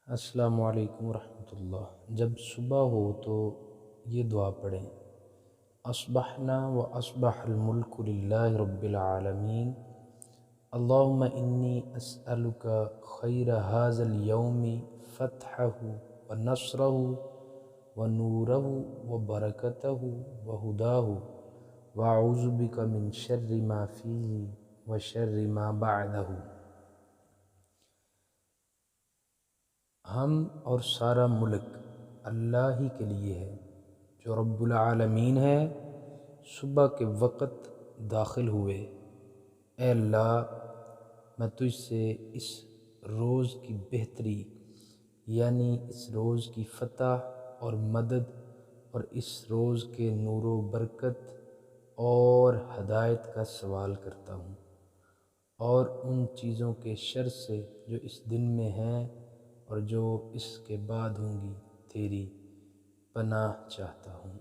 السلام علیکم ورحمۃ اللہ۔ جب صبح ہو تو یہ دعا پڑھیں: اصبحنا و اصبح الملک للہ رب العالمین، اللہم انی اسألک خیر ھذا اليوم فتحہ و نصرہ و نورہ و برکتہ و ہداہ و اعوذ بک من شر ما فیہ و شر ما بعدہ۔ ہم اور سارا ملک اللہ ہی کے لیے ہے جو رب العالمین ہے۔ صبح کے وقت داخل ہوئے، اے اللہ میں تجھ سے اس روز کی بہتری یعنی اس روز کی فتح اور مدد اور اس روز کے نور و برکت اور ہدایت کا سوال کرتا ہوں، اور ان چیزوں کے شر سے جو اس دن میں ہیں اور جو اس کے بعد ہوں گی، تیری پناہ چاہتا ہوں۔